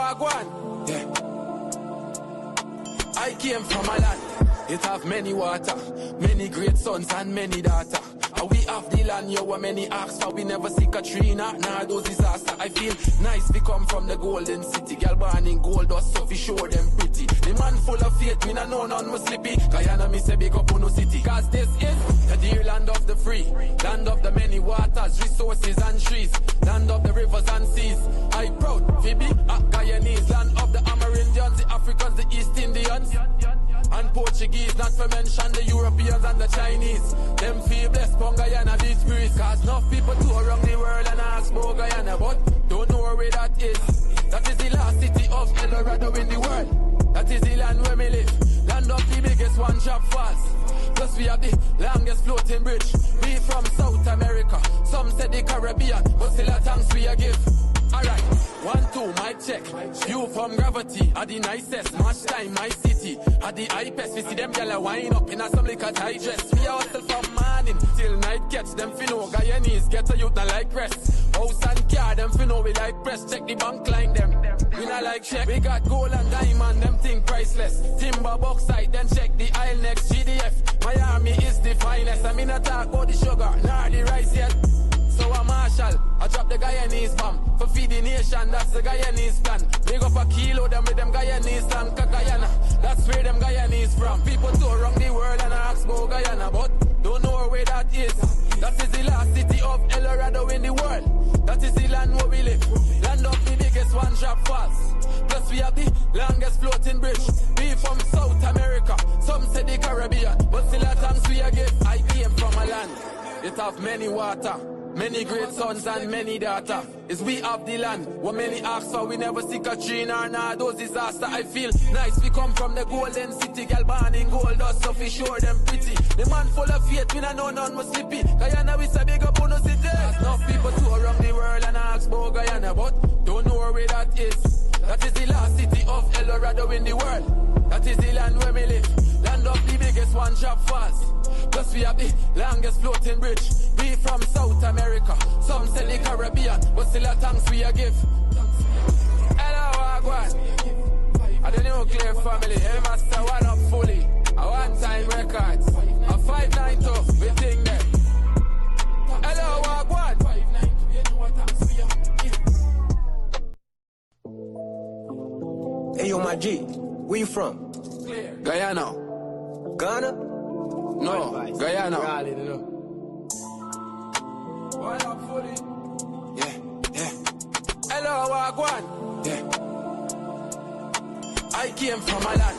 wagwan. Yeah. I came from a land, it have many water, many great sons and many daughters. And we have the land, you were many ask for, we never see Katrina, nah those disaster. I feel nice, we come from the golden city, girl born in gold dust, so we show them pretty. The man full of faith, me nah know none must slippy. Guyana me say big up on no city, cause this is the dear land of the free, land of the many waters, resources and trees, land of the rivers and seas. I proud, Phoebe, Guyanese, land of the Amerindians, the Africans, the East Indians, and Portuguese, not to mention the Europeans and the Chinese. Them feel blessed from Guyana beach breeze, cause enough people tour around the world and ask about Guyana, but don't know where that is. That is the last city of El Dorado in the world. That is the land where we live, land of the biggest one-drop falls. Plus we have the longest floating bridge. We from South America, some say the Caribbean, but still a thanks we a give. Alright, 1, 2, mic check. You from Gravity, are the nicest. Match time, my city, are the hypest. We see them gyal wine up in a some liquor tight dress. We are hustle from morning till night catch. Them finno Guyanese, get a youth not like rest. House and car, them finno we like press. Check the bank line them, we not like check. We got gold and diamond, them thing priceless. Timber bauxite, then check the aisle next. GDF, Miami is the finest. I mean I talk about the sugar, nor the rice yet. So a Marshall, I drop the Guyanese bomb for feed the nation, that's the Guyanese plan. Big up a kilo, them with them Guyanese and Guyana, that's where them Guyanese from. People tour around the world and ask about Guyana, but don't know where that is. That is the last city of El Dorado in the world. That is the land where we live, land of the biggest one-drop falls. Plus we have the longest floating bridge. We from South America, some say the Caribbean, but still a thanks we a give. I came from a land, it have many water, many great sons and many daughters. Is we have the land, what many ask for, we never see Katrina or nah those disaster. I feel nice, we come from the golden city, girl born in gold dust, so we show them pretty. The man full of faith, we nah know none must slippy. Guyana we say big up on no city. Enough people tour around the world and ask about Guyana, but don't know where that is. That is the last city of El Dorado in the world. That is the land where we live, land of the biggest one-drop falls. Plus we have the longest floating bridge. We from South America, some say the Caribbean, but still a thanks we a give. Hello, Wagwan. I the nuclear family, every master one up fully. A one-time records, a 592, we think them. Hello, Wagwan. Hey, yo, my G, where you from? Guyana. Ghana? No, Guyana. Yeah. Hello, Wagwan. Yeah. I came from a land,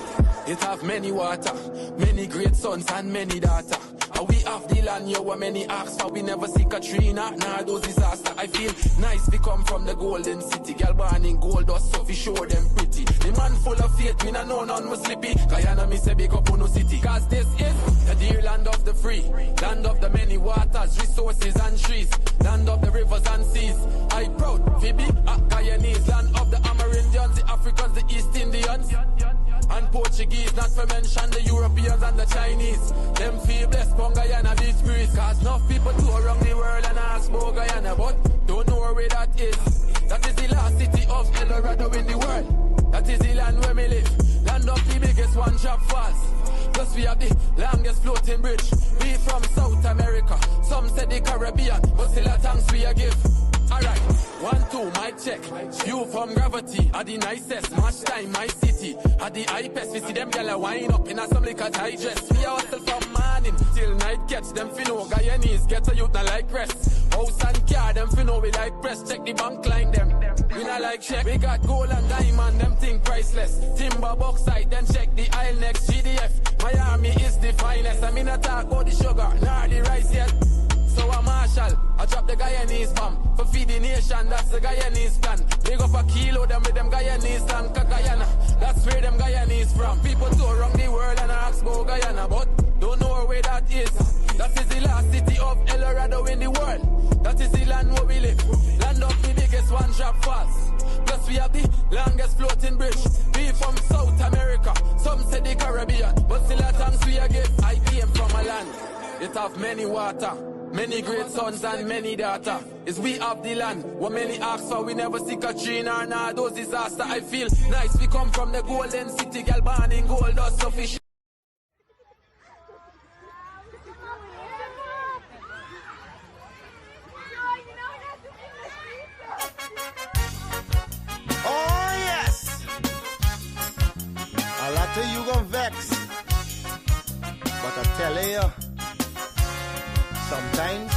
it have many water, many great sons and many daughters. And we have the land, you were many ask for, we never see Katrina, nah those disaster. I feel nice, we come from the golden city, girl born in gold dust, so we show them pretty. The man full of faith, me nah know none must slippy. Guyana me say big up on no city, cause this is the dear land of the free, land of the many waters, resources and trees, land of the rivers and seas. I proud, Phoebe, Guyanese, land of the Amerindians, the Africans, the East Indians, and Portuguese, not to mention the Europeans and the Chinese. Them feel blessed from Guyana beach breeze, cause enough people tour around the world and ask about Guyana, but don't know where that is. That is the last city of El Dorado in the world. That is the land where we live, land of the biggest one-drop falls. Plus we have the longest floating bridge. We from South America, some say the Caribbean, but still a thanks we a give. Alright, 1, 2, mic check. You from Gravity, are the nicest. Match time, my city, are the hypest. We see them gyal wine up in a some liquor tight dress. We are hustle from morning till night catch. Them finno Guyanese, get a youth not like rest. House and car, them finno we like press. Check the bank line them, we not like check. We got gold and diamond, them thing priceless. Timber bauxite, then check the aisle next. GDF, Miami is the finest. I mean I talk about the sugar, nor the rice yet. So a Marshall, I drop the Guyanese bomb for feed the nation, that's the Guyanese plan. Big up a kilo, them with them Guyanese and Guyana, that's where them Guyanese from. People tour around the world and ask about Guyana, but don't know where that is. That is the last city of El Dorado in the world. That is the land where we live, land of the biggest one-drop falls. Plus we have the longest floating bridge. We from South America, some say the Caribbean, but still a thanks we a give. I came from a land, it have many water, Many great sons and many daughters. Is we have the land. What many ask for, we never see Katrina and all those disasters. I feel nice. We come from the golden city, girl born in gold dust official. Oh yes. A lot of you gon' vex, but I tell you, sometimes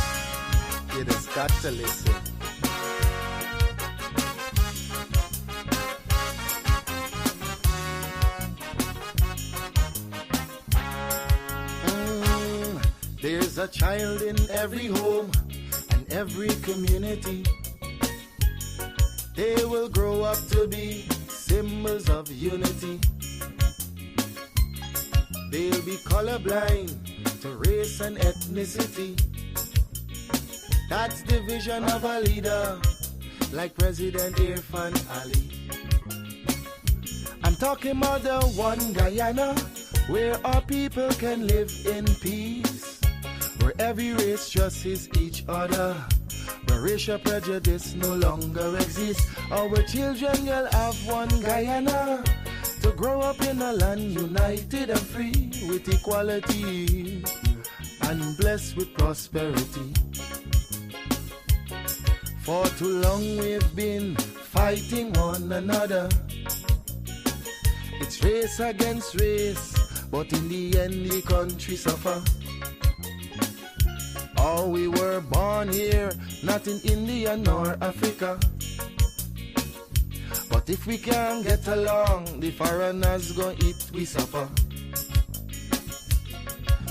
you just got to listen. There's a child in every home and every community. They will grow up to be symbols of unity. They'll be colorblind to race and ethnicity. That's the vision of a leader like President Irfan Ali. I'm talking about the one Guyana where our people can live in peace, where every race trusts each other, where racial prejudice no longer exists. Our children will have one Guyana to grow up in a land united and free with equality and blessed with prosperity. For too long we've been fighting one another. It's race against race, but in the end the country suffer. Oh, we were born here, not in India nor Africa. But if we can't get along, the foreigners gon' eat we suffer.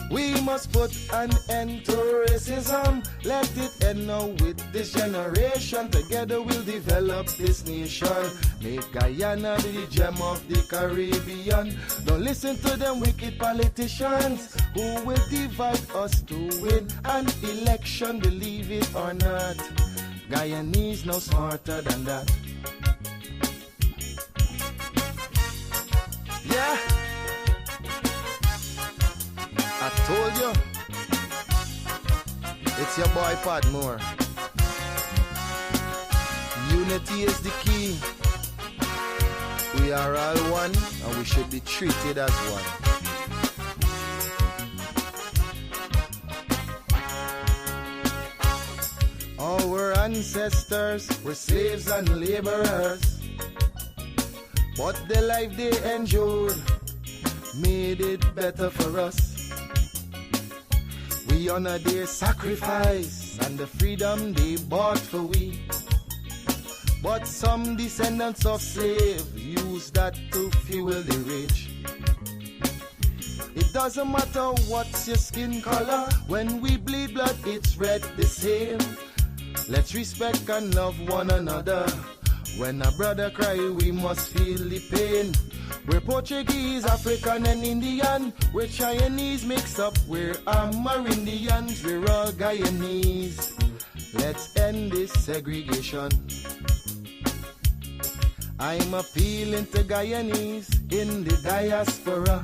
We must put an end to racism. Let it end now with this generation. Together we'll develop this nation. Make Guyana be the gem of the Caribbean. Don't listen to them wicked politicians who will divide us to win an election. Believe it or not, Guyanese no smarter than that. Yeah, I told you, it's your boy Padmore. Unity is the key. We are all one and we should be treated as one. Our ancestors were slaves and laborers, but the life they endured made it better for us. We honor their sacrifice and the freedom they bought for we. But some descendants of slaves use that to fuel the rich. It doesn't matter what's your skin color, when we bleed blood it's red the same. Let's respect and love one another. When a brother cry, we must feel the pain. We're Portuguese, African and Indian. We're Chinese mixed up, we're Amerindians. We're all Guyanese. Let's end this segregation. I'm appealing to Guyanese in the diaspora.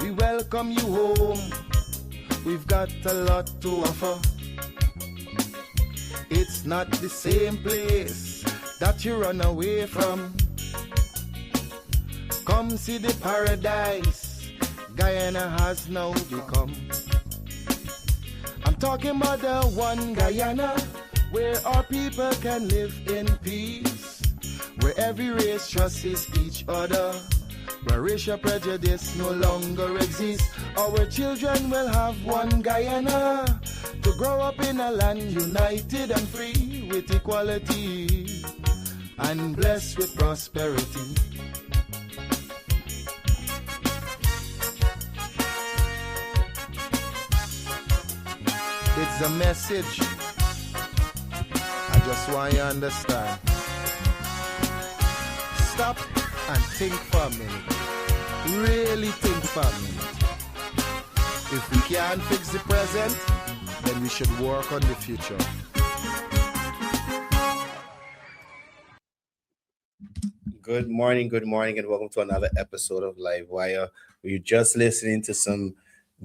We welcome you home. We've got a lot to offer. It's not the same place that you run away from. Come see the paradise Guyana has now become. I'm talking about the one Guyana where our people can live in peace, where every race trusts each other, where racial prejudice no longer exists. Our children will have one Guyana to grow up in a land united and free with equality and blessed with prosperity. It's a message I just want you to understand. Stop and think for a minute. Really think for a minute. If we can't fix the present, then we should work on the future. Good morning, and welcome to another episode of Livewire. You're just listening to some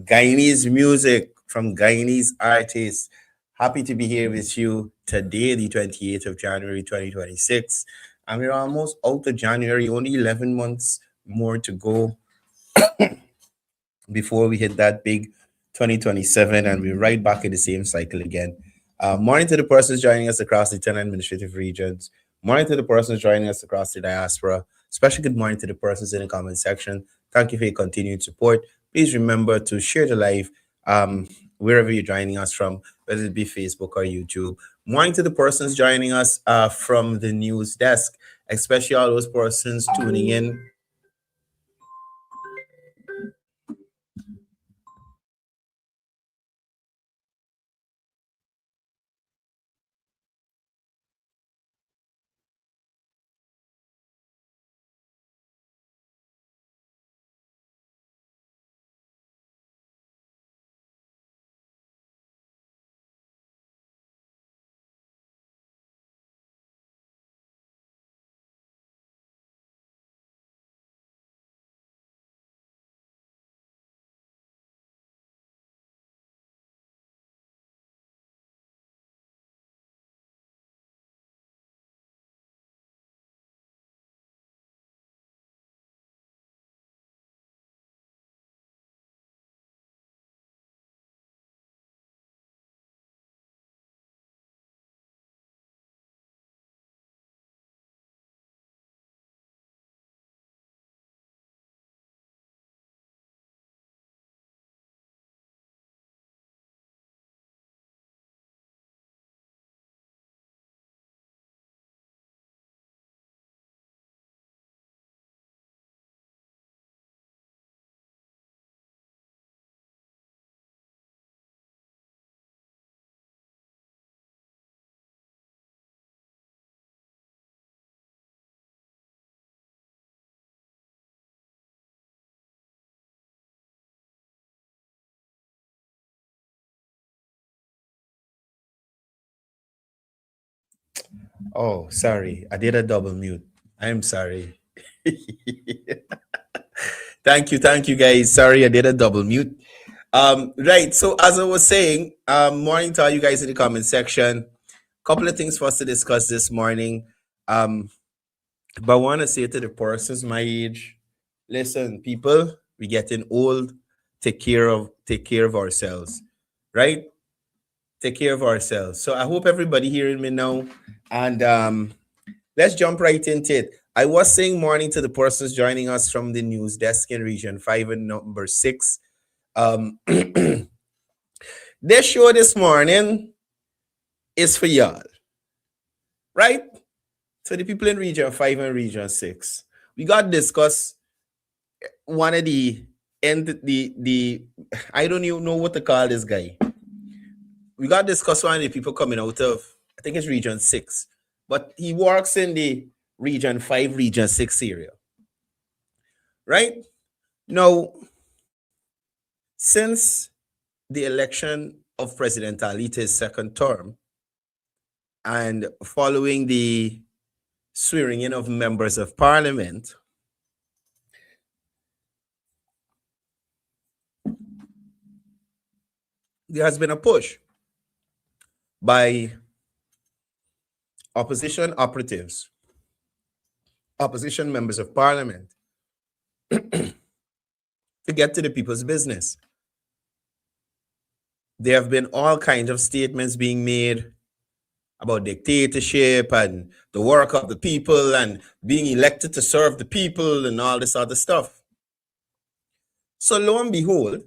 Guyanese music from Guyanese artists. Happy to be here with you today, the 28th of January 2026. And we're almost out of January, only 11 months more to go before we hit that big 2027, and we're right back in the same cycle again. Morning to the persons joining us across the 10 administrative regions. Morning to the persons joining us across the diaspora. Special good morning to the persons in the comment section. Thank you for your continued support. Please remember to share the live wherever you're joining us from, whether it be Facebook or YouTube. Morning to the persons joining us from the news desk, especially all those persons tuning in. Oh, sorry. I did a double mute. I'm sorry. Thank you, guys. Sorry, I did a double mute. Right. So as I was saying, morning to all you guys in the comment section. Couple of things for us to discuss this morning. But I want to say to the persons my age, listen, people, we getting old. Take care of ourselves, right? Take care of ourselves. So I hope everybody hearing me now, and let's jump right into it. I was saying morning to the persons joining us from the news desk in Region 5 and number 6. This show this morning is for y'all, right? So the people in Region 5 and Region 6, we got to discuss one of the I don't even know what to call this guy. We got to discuss one of the people coming out of, I think it's Region 6, but he works in the Region 5, Region 6 area. Right? Now, since the election of President Alita's second term and following the swearing in of members of parliament, there has been a push by opposition operatives, opposition members of parliament, to get to the people's business. There have been all kinds of statements being made about dictatorship and the work of the people and being elected to serve the people and all this other stuff. So lo and behold,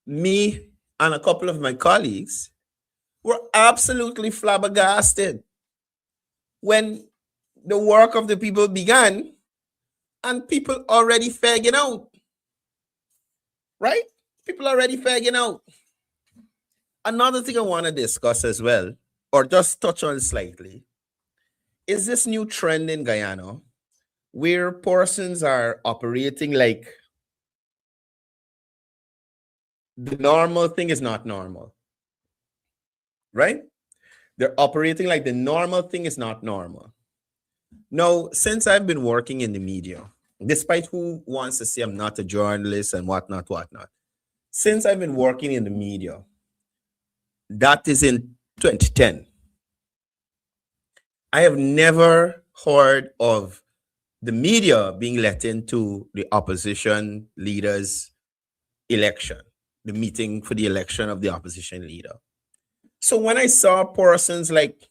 me and a couple of my colleagues were absolutely flabbergasted when the work of the people began and people already fagging out. Right? People already fagging out. Another thing I want to discuss as well, or just touch on slightly, is this new trend in Guyana where persons are operating like the normal thing is not normal. Right? They're operating like the normal thing is not normal. Now, since I've been working in the media, despite who wants to say I'm not a journalist and whatnot, Since I've been working in the media, that is in 2010, I have never heard of the media being let into the opposition leader's election, the meeting for the election of the opposition leader. So when I saw persons like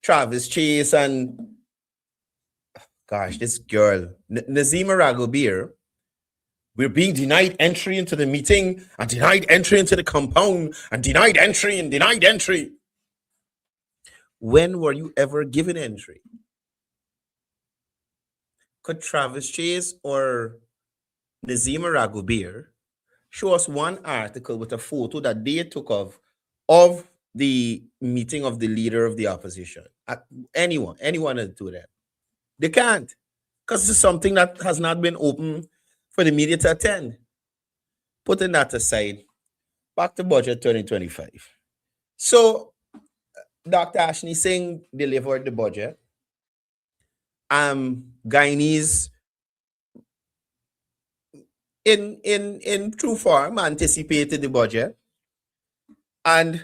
Travis Chase and, gosh, this girl, Nazima Ragobir, we're being denied entry into the meeting and denied entry into the compound and denied entry and denied entry. When were you ever given entry? Could Travis Chase or Nazima Ragobir show us one article with a photo that they took of the meeting of the leader of the opposition? Anyone will do that. They can't, because it's something that has not been open for the media to attend. Putting that aside, back to budget 2025. So Dr. Ashley Singh delivered the budget. Guyanese in true form anticipated the budget. And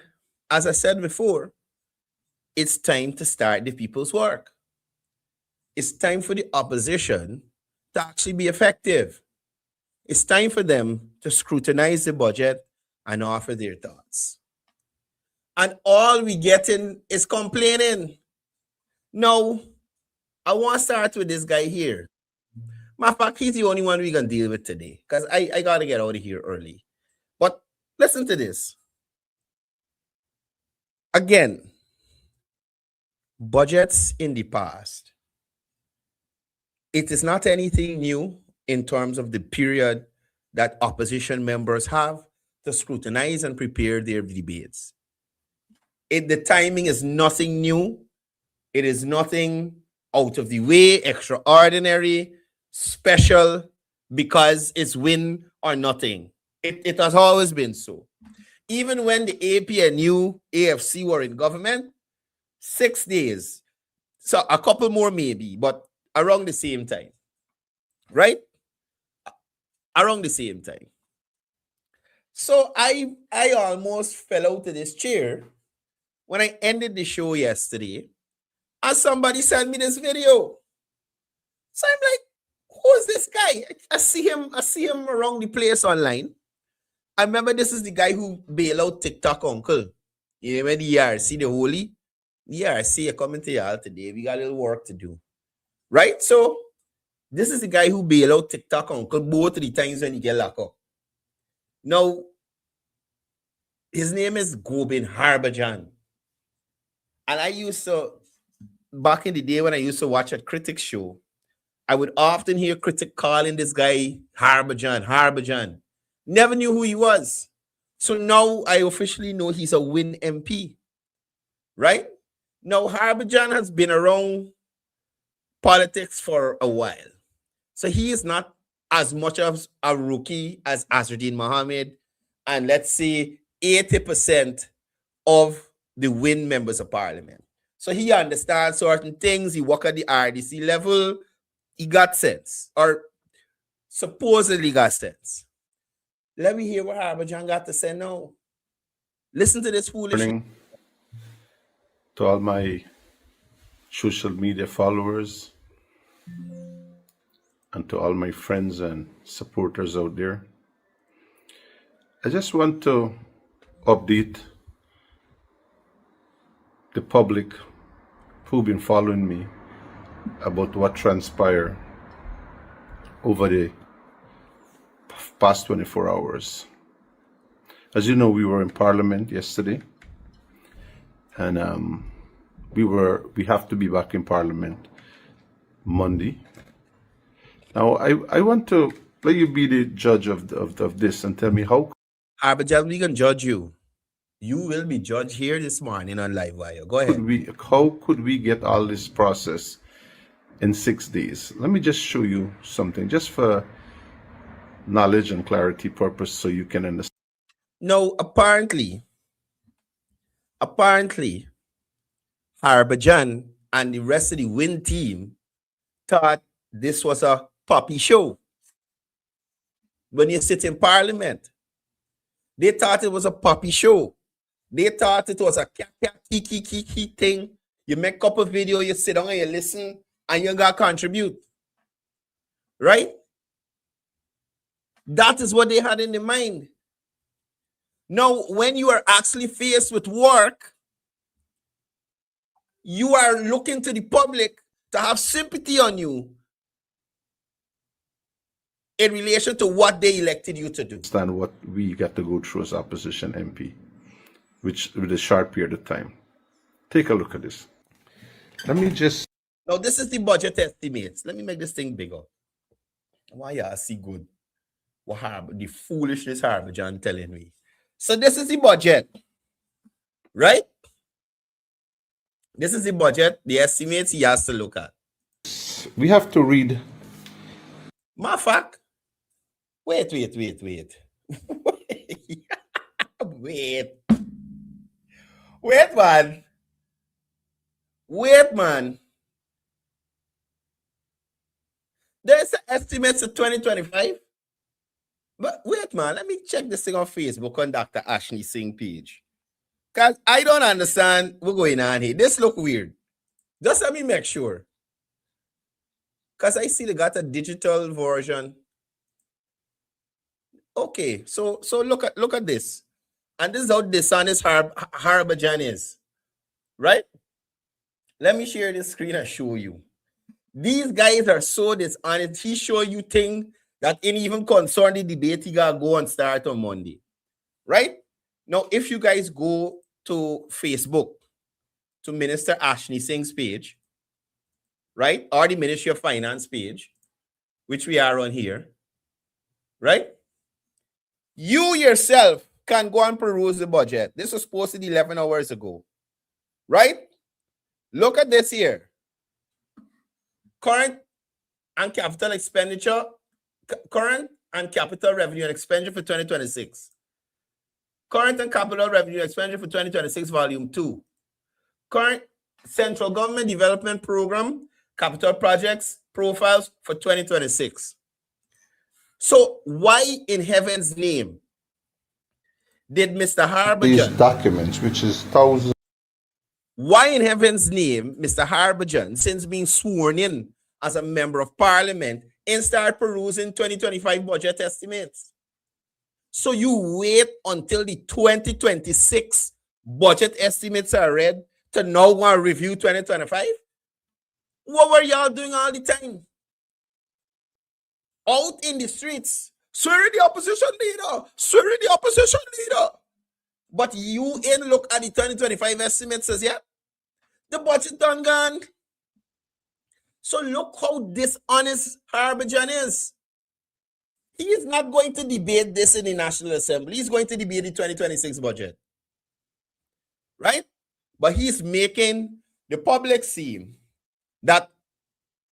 as I said before, it's time to start the people's work. It's time for the opposition to actually be effective. It's time for them to scrutinize the budget and offer their thoughts. And all we getting is complaining. No, I want to start with this guy here. Matter of fact, he's the only one we can deal with today, because I got to get out of here early. But listen to this. Again, budgets in the past, it is not anything new in terms of the period that opposition members have to scrutinize and prepare their debates. The timing is nothing new. It is nothing out of the way, extraordinary, special, because it's win or nothing. It has always been so. Even when the APNU, AFC were in government, 6 days, so a couple more maybe, but around the same time, right? Around the same time. So I almost fell out of this chair when I ended the show yesterday, and somebody sent me this video. So I'm like, who's this guy? I see him around the place online. I remember this is the guy who bailed out TikTok uncle. You remember the ERC, the holy? The ERC, I coming to y'all today. We got a little work to do. Right? So this is the guy who bailed out TikTok uncle both of the times when he get locked up. Now, his name is Gobin Harbajan. And I used to, back in the day when I used to watch a critic show, I would often hear critic calling this guy Harbajan. Never knew who he was. So now I officially know he's a Win MP. Right? Now, Harbajan has been around politics for a while. So he is not as much of a rookie as Azruddin Mohammed and let's say 80% of the Win members of parliament. So he understands certain things. He work at the RDC level. He got sense, or supposedly got sense. Let me hear what Harbajan got to say now. Listen to this foolish. Morning to all my social media followers and to all my friends and supporters out there. I just want to update the public who've been following me about what transpired over the past 24 hours. As you know, we were in Parliament yesterday, and we have to be back in Parliament Monday. Now, I want to let you be the judge of this and tell me how. Harbajan, we can judge you. You will be judged here this morning on Livewire. Go ahead. How could we get all this process in 6 days? Let me just show you something, just for knowledge and clarity purpose, so you can understand. No, apparently, Harbajan and the rest of the Win team thought this was a puppy show. When you sit in Parliament, They thought it was a puppy show. They thought it was a cat kiki thing. You make a couple video, you sit down and you listen, and you gotta contribute. Right? That is what they had in their mind. Now, when you are actually faced with work, you are looking to the public to have sympathy on you in relation to what they elected you to do. Understand what we got to go through as opposition MP, which with a short period of time. Take a look at this. Let me just. Now, this is the budget estimates. Let me make this thing bigger. Why you see good? What the foolishness Harvey John telling me. So this is the budget, right? This is the budget, the estimates he has to look at. We have to read. Matter of fact, wait. Wait, man. There's an estimates of 2025. But wait, man, let me check this thing on Facebook on Dr. Ashley Singh page. Because I don't understand what's going on here. This look weird. Just let me make sure. Because I see they got a digital version. Okay, so look at this. And this is how dishonest Harbajan is. Right? Let me share this screen and show you. These guys are so dishonest. He show you things that ain't even concern the debate he gotta go and start on Monday. Right? Now, if you guys go to Facebook, to Minister Ashley Singh's page, right? Or the Ministry of Finance page, which we are on here, right? You yourself can go and peruse the budget. This was posted 11 hours ago, right? Look at this here. Current and capital expenditure, current and capital revenue and expenditure for 2026. Current and capital revenue expenditure for 2026, volume 2. Current central government development program, capital projects, profiles for 2026. So why in heaven's name did Mr. Harbajan... These documents, which is thousands... Why in heaven's name, Mr. Harbajan, since being sworn in as a member of parliament, and start perusing 2025 budget estimates? So you wait until the 2026 budget estimates are read to now go and review 2025? What were y'all doing all the time? Out in the streets, swearing the opposition leader. But you ain't look at the 2025 estimates as yet. The budget done gone. So look how dishonest Harbajan is. He is not going to debate this in the National Assembly. He's going to debate the 2026 budget. Right? But he's making the public see that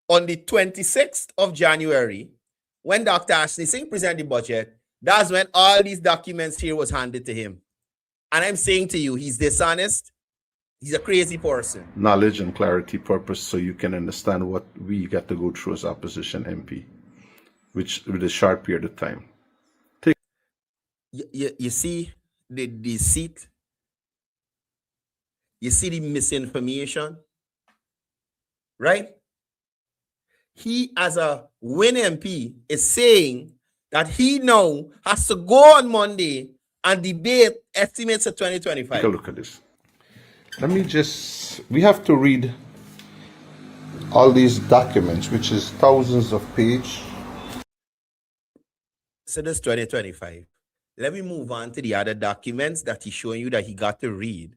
on the 26th of January, when Dr. Ashley Singh presented the budget, that's when all these documents here was handed to him. And I'm saying to you, he's dishonest. He's a crazy person. Knowledge and clarity purpose so you can understand what we got to go through as opposition MP, which with a short period of time. You see the deceit? You see the misinformation? Right? He, as a win MP, is saying that he now has to go on Monday and debate estimates of 2025. Take a look at this. We have to read all these documents, which is thousands of pages. So this 2025. Let me move on to the other documents that he's showing you that he got to read.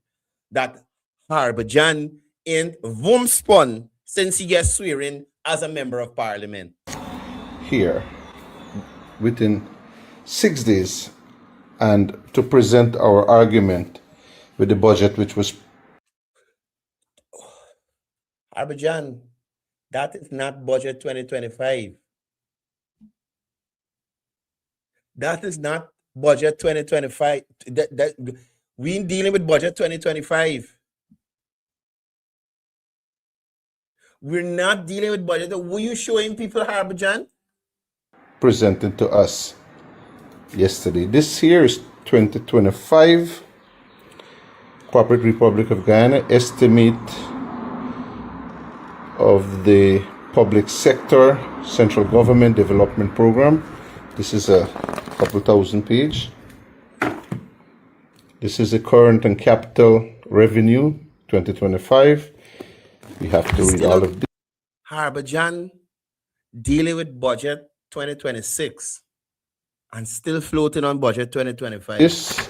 That Harbajan ain't vumspun since he gets swearing as a member of parliament. Here, within 6 days, and to present our argument with the budget, which was... Harbajan, that is not budget 2025. That is not budget 2025. We ain't dealing with budget 2025. We're not dealing with budget. Were you showing people, Harbajan? Presented to us yesterday. This here is 2025 Corporate Republic of Guyana estimate of the public sector central government development program. This is a couple thousand page. This is the current and capital revenue 2025. We have to read all of this. Harbour John dealing with budget 2026 and still floating on budget 2025. This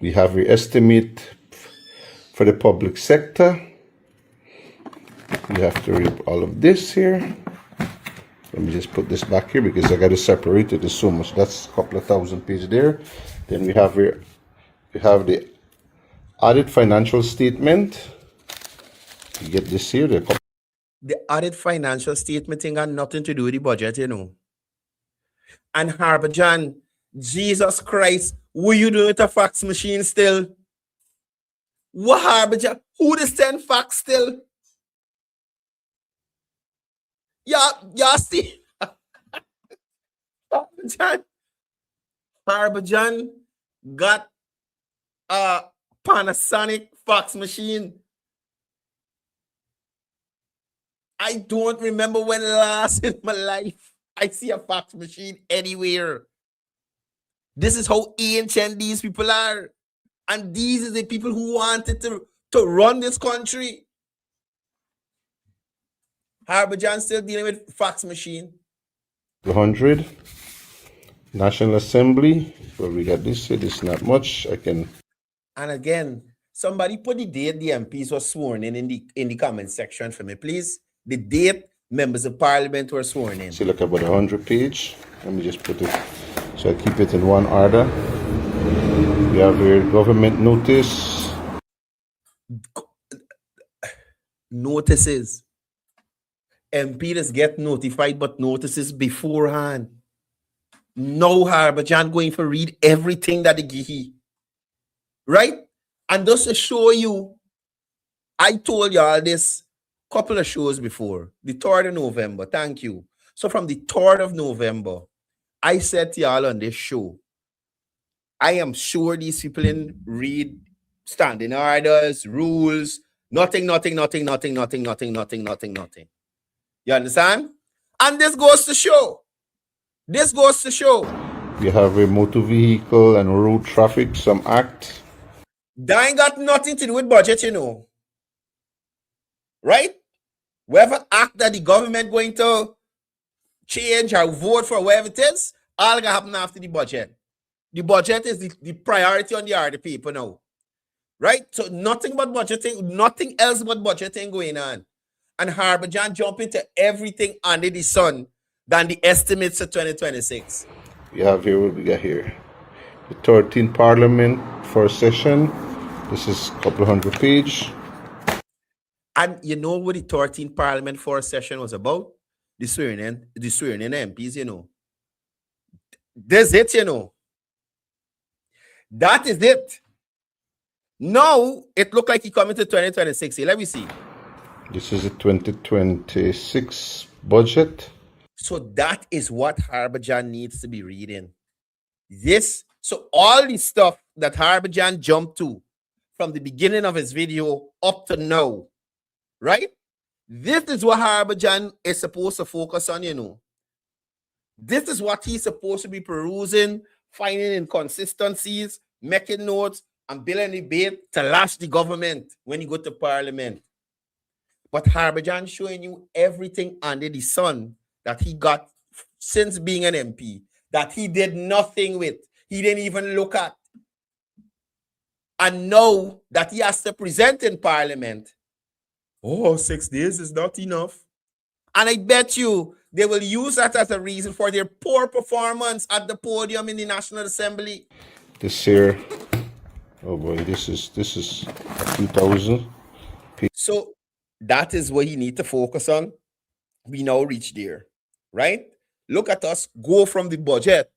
we have the estimate for the public sector. We have to read all of this here. Let me just put this back here because I got to separate it. There's so much. That's a couple of thousand pages there. Then we have here, we have the audit financial statement. You get this here. The audit financial statement thing got nothing to do with the budget, you know. And Harbour John, Jesus Christ, what you doing with a fax machine still? What Harbour John? Who they send fax still? Yeah, see? Harbour John got a Panasonic fax machine. I don't remember when last in my life I see a fax machine anywhere. This is how ancient these people are. And these are the people who wanted to run this country. Harbour John still dealing with fax machine. 100 National Assembly. Well, we got this here. This is not much. I can. And again, somebody put the date the MPs were sworn in the comment section for me, please. The date members of parliament were sworn in. See, look about 100 page. Let me just put it so I keep it in one order. We have here government notice. Notices. MPs get notified, but notices beforehand. No Harbour John going for read everything that they give. Right? And just to show you, I told y'all this couple of shows before. The 3rd of November. Thank you. So from the 3rd of November, I said to y'all on this show, I am sure these people in read standing orders, rules, nothing. You understand? And this goes to show. We have a motor vehicle and road traffic, some act. That ain't got nothing to do with budget, you know. Right? Whatever act that the government going to change or vote for, whatever it is, all gonna happen after the budget. The budget is the priority on the other people now. Right? So nothing but budgeting, nothing else but budgeting going on. And Harbour John jump into everything under the sun than the estimates of 2026. We have here what we got here. The 13th Parliament first session. This is a couple hundred page. And you know what the 13th Parliament first session was about? The swearing in MPs, you know. That's it, you know. That is it. Now, it looked like he coming to 2026. Let me see. This is a 2026 budget. So that is what Harbour John needs to be reading. This, so all the stuff that Harbour John jumped to from the beginning of his video up to now, right? This is what Harbour John is supposed to focus on, you know. This is what he's supposed to be perusing, finding inconsistencies, making notes, and building a debate to lash the government when you go to parliament. But Harbour John showing you everything under the sun that he got since being an MP, that he did nothing with, he didn't even look at. And now that he has to present in parliament, 6 days is not enough. And I bet you they will use that as a reason for their poor performance at the podium in the National Assembly. This here, oh boy, this is 2,000. So that is what you need to focus on. We now reach there, right? Look at us go from the budget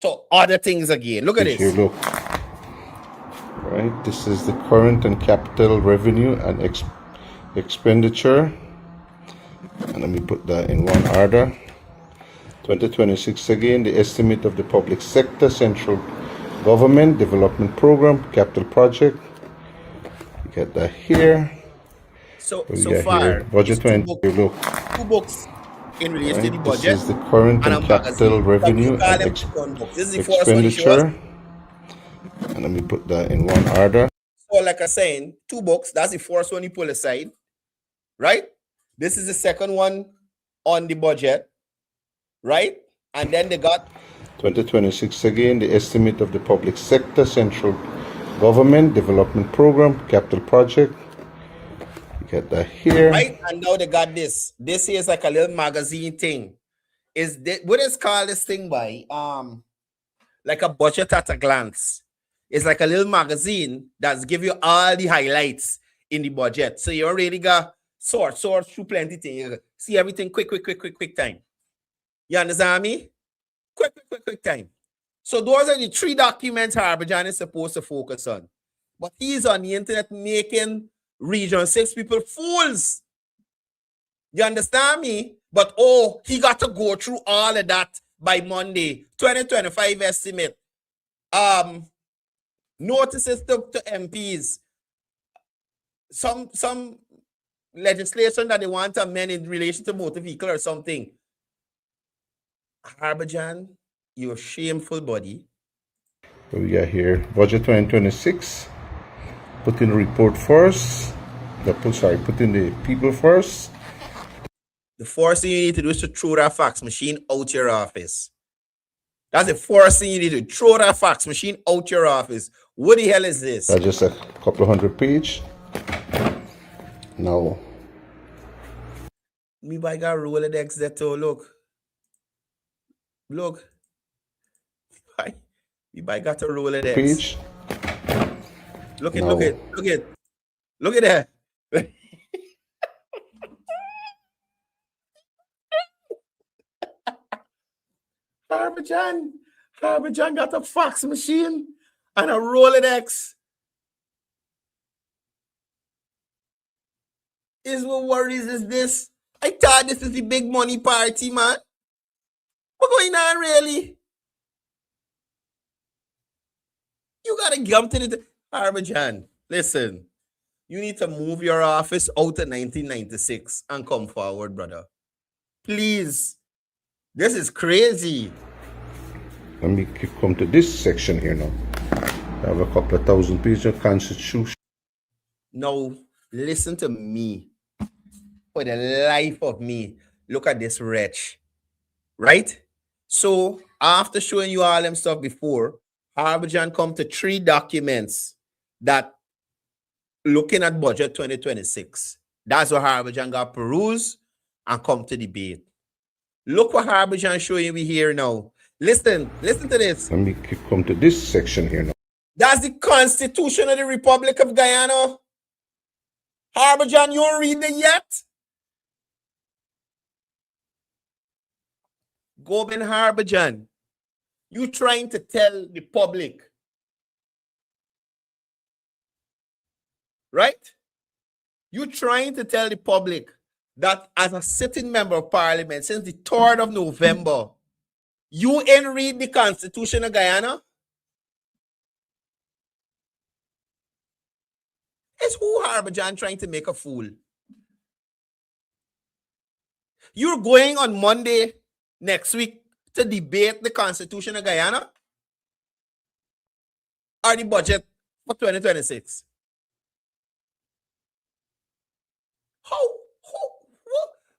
to other things again. Look at this. Here, look. Right, this is the current and capital revenue and expenditure. And let me put that in one order. 2026 again, the estimate of the public sector, central government, development program, capital project. You get that here. So We so got far, here, budget it's 20, look, two books in relation to the right? This budget is the current and a and capital magazine. But you revenue call and them second books. This is the first one you show us. expenditure. And let me put that in one order. So like I saying, two books. That's the first one you pull aside, right? This is the second one on the budget, right? And then they got 2026 again, the estimate of the public sector, central government, development program, capital project. You get that here. right, and now they got this. This here is like a little magazine thing. Is what is called this thing by like a budget at a glance. It's like a little magazine that's give you all the highlights in the budget. So you already got sort through plenty things. You see everything quick time. You understand me? Quick time. So those are the three documents Harbhajan is supposed to focus on. But he's on the internet making Region 6 people fools. You understand me? But he got to go through all of that by Monday. 2025 estimate. Notices to MPs. Some legislation that they want to amend in relation to motor vehicle or something. Harbhajan, you're shameful, buddy. What we got here? Budget 2026. Put in the report first. Put in the people first. The first thing you need to do is to throw that fax machine out your office. That's the first thing you need to do. Throw that fax machine out your office. What the hell is this? That's just a couple of 100 page. Now. Me by got Rolodex that too. Look. Me by got a Rolodex. Page. Look at that. Harbhajan got a fax machine and a Rolodex. Is what worries is this? I thought this is the big money party, man. What's going on, really? You gotta jump to the Harbhajan. Listen, you need to move your office out of 1996 and come forward, brother. Please. This is crazy. Let me come to this section here now. I have a couple of 1,000 pages of constitution. Now, listen to me. For the life of me, look at this wretch. Right? So, after showing you all them stuff before, Harbhajan come to three documents that looking at budget 2026. That's what Harbhajan got peruse and come to debate. Look what Harbhajan showing me here now. Listen to this. Let me come to this section here now. That's the Constitution of the Republic of Guyana. Harbhajan, you don't read it yet? Goben Harbhajan, you trying to tell the public, right? You trying to tell the public that as a sitting member of parliament since the 3rd of November, you ain't read the Constitution of Guyana? It's who Harbhajan trying to make a fool. You're going on Monday next week to debate the Constitution of Guyana or the budget for 2026.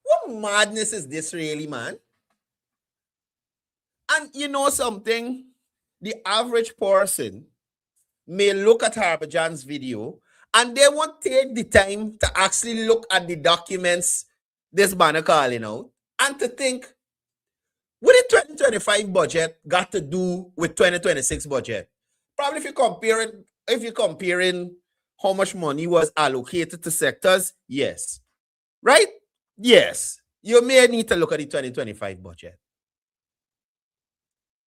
What madness is this really, man? And you know something? The average person may look at Harbhajan's video and they won't take the time to actually look at the documents this banner calling out and to think, what the 2025 budget got to do with 2026 budget? Probably if you're comparing how much money was allocated to sectors, yes. Right? Yes. You may need to look at the 2025 budget.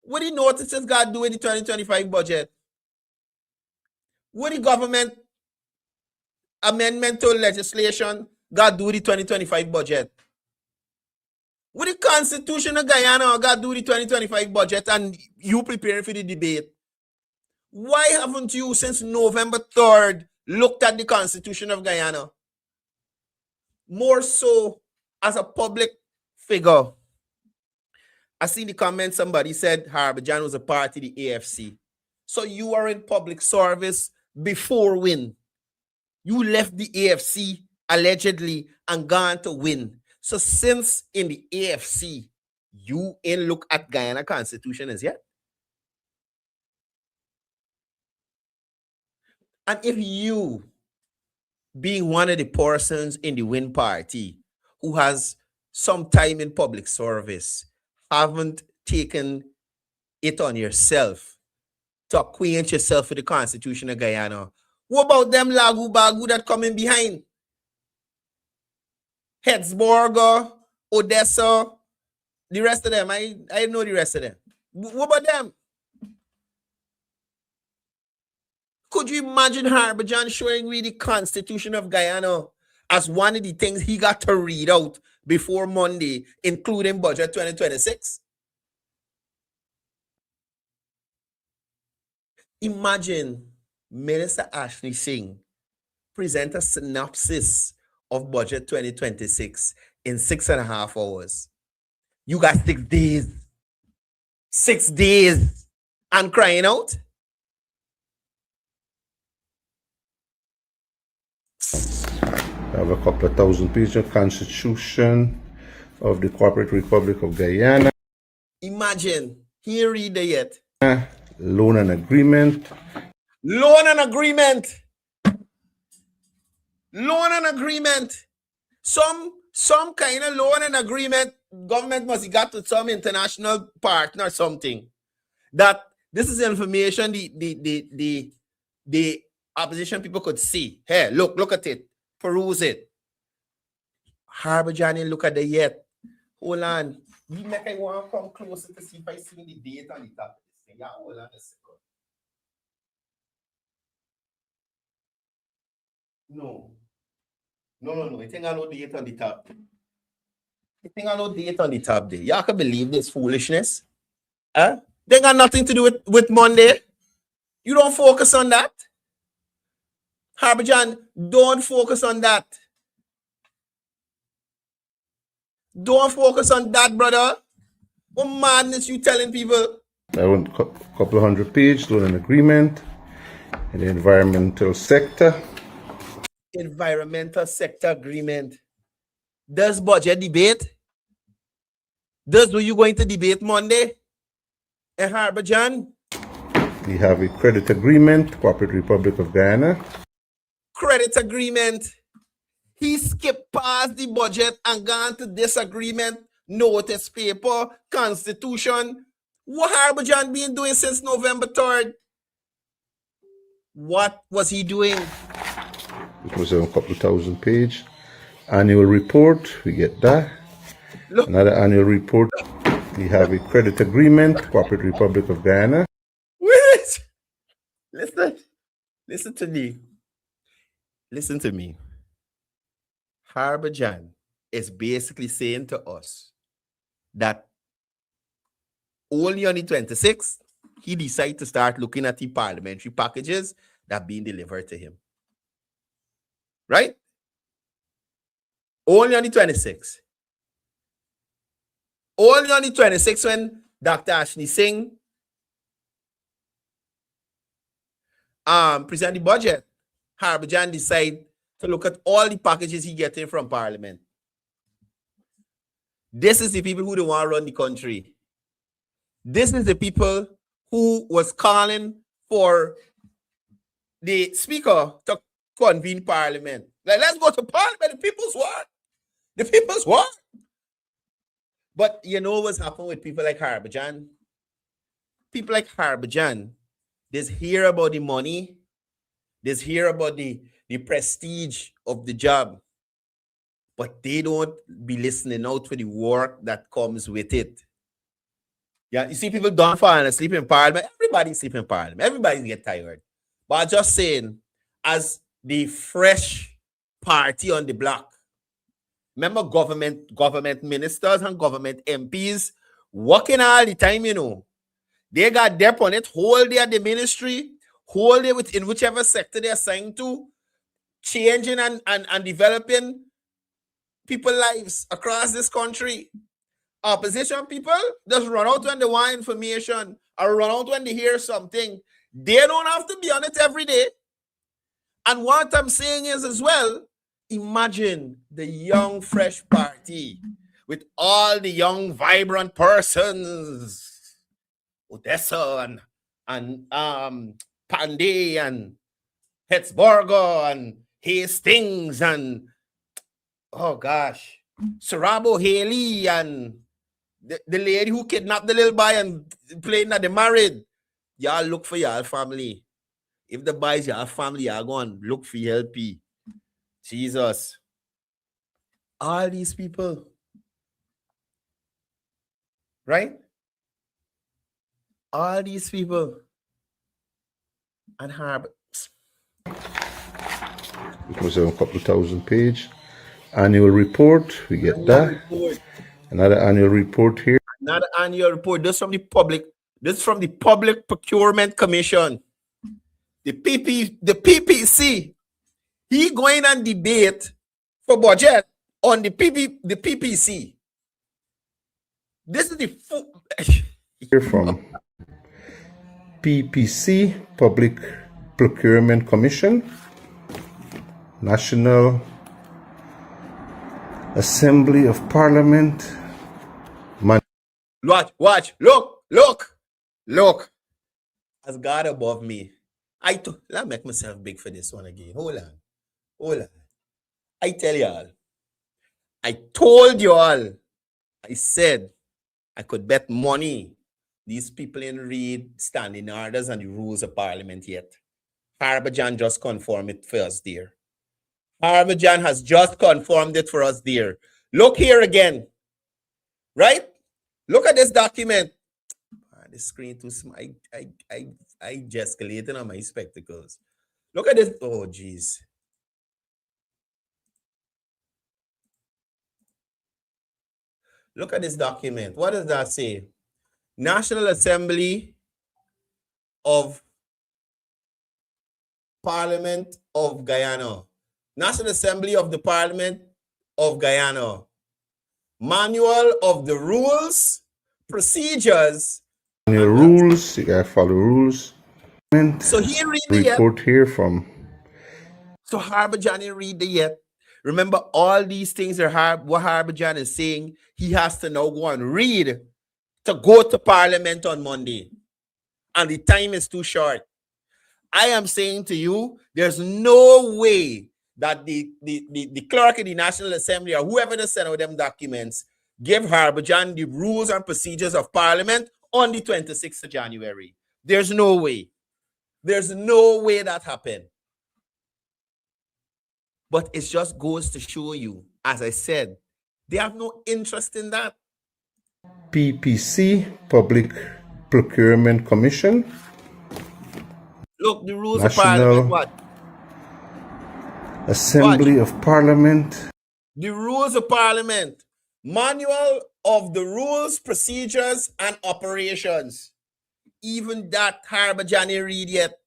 What the notices got to do with the 2025 budget? What the government amendment to legislation got to do with the 2025 budget? With the Constitution of Guyana, got to do the 2025 budget and you preparing for the debate. Why haven't you, since November 3rd, looked at the Constitution of Guyana? More so as a public figure. I see the comment, somebody said Harbhajan was a part of the AFC. So you are in public service before win. You left the AFC allegedly and gone to win. So since in the AFC, you ain't look at Guyana Constitution as yet. And if you, being one of the persons in the Win Party who has some time in public service, haven't taken it on yourself to acquaint yourself with the Constitution of Guyana, what about them Lagu Bagu that coming behind? Hetzburger, Odessa, the rest of them. I know the rest of them. What about them? Could you imagine Harbhajan showing me the Constitution of Guyana as one of the things he got to read out before Monday, including budget 2026? Imagine Minister Ashley Singh present a synopsis of budget 2026 in 6.5 hours. You got 6 days. 6 days and crying out. I have a couple of thousand pages of Constitution of the Corporate Republic of Guyana. Imagine, he ain't read it yet. Loan and agreement. Loan and agreement. Loan and agreement. Some kind of loan and agreement. Government must have got to some international partner or something. That this is information the opposition people could see. Hey, look at it. Peruse it. Harbhajan, look at it yet. Hold on. You make I want to come closer to see if I see the date on the top of this thing. Yeah, hold on a second. No. I think I know date on the top. I think I know date on the top there. Y'all can believe this foolishness. Huh? They got nothing to do with Monday. You don't focus on that. Harbhajan, don't focus on that. Don't focus on that, brother. What madness you telling people? I want a couple of 100 pages, loan and agreement in the environmental sector. Environmental sector agreement. Does budget debate? Were you going to debate Monday? And Harbhajan? We have a credit agreement, Corporate Republic of Guyana. Credit agreement. He skipped past the budget and gone to disagreement, notice paper, constitution. What Harbhajan been doing since November 3rd? What was he doing? It was a couple of thousand page. Annual report, we get that. Look. Another annual report. We have a credit agreement, Corporate Republic of Guyana. Wait. Listen to me. Listen to me. Harbhajan is basically saying to us that only on the 26th, he decided to start looking at the parliamentary packages that are being delivered to him. Right? Only on the 26th. Only on the 26th when Dr. Ashley Singh present the budget, Harbhajan decide to look at all the packages he getting from Parliament. This is the people who don't want to run the country. This is the people who was calling for the speaker to convene Parliament. Like, let's go to Parliament. The people's what? The people's what? But you know what's happened with people like Harbhajan? People like Harbhajan, they hear about the money, they hear about the prestige of the job, but they don't be listening out for the work that comes with it. Yeah, you see people don't fall asleep in Parliament. Everybody sleep in Parliament. Everybody get tired. But I'm just saying, as the fresh party on the block, Remember government ministers and government MPs working all the time, you know. They got depth on it, whole day at the ministry, whole day in whichever sector they're assigned to, changing and developing people's lives across this country. Opposition people just run out when they want information or run out when they hear something. They don't have to be on it every day. And what I'm saying is as well, imagine the young, fresh party with all the young, vibrant persons, Odessa and Pandey and Pittsburgh and Hastings and, oh gosh, Sarabo Haley and the lady who kidnapped the little boy and playing that they married. Y'all look for y'all family. If the boys y'all family, y'all go and look for your LP. Jesus. All these people. Right? All these people. And Harbour. It was a couple thousand page annual report. We get that. Another annual report here. Another annual report. This from the public. This from the Public Procurement Commission. The PPC. He going and debate for budget on the PPC. This is the here from PPC, Public Procurement Commission, National Assembly of Parliament. Watch, look. As God above me. Let me make myself big for this one again. Hold on. I tell y'all. I told y'all. I said I could bet money these people in read standing orders and the rules of parliament yet. Harbour John just confirmed it for us there. Harbour John has just confirmed it for us there. Look here again. Right? Look at this document. The screen too small. I gesticulating on my spectacles. Look at this. Oh, geez. Look at this document. What does that say? National Assembly of Parliament of Guyana. National Assembly of the Parliament of Guyana. Manual of the Rules, Procedures. Your rules, you gotta follow rules. So he read the report here from. So Harbour John didn't read the yet. Remember, all these things are what Harbour John is saying. He has to now go and read to go to Parliament on Monday. And the time is too short. I am saying to you, there's no way that the clerk of the National Assembly or whoever the send out them documents give Harbour John the rules and procedures of Parliament on the 26th of January. There's no way. There's no way that happened. But it just goes to show you, as I said, they have no interest in that. PPC, Public Procurement Commission. Look, the rules National of Parliament, what? Assembly of Parliament. The rules of Parliament. Manual of the Rules, Procedures, and Operations. Even that Harbour John didn't read yet.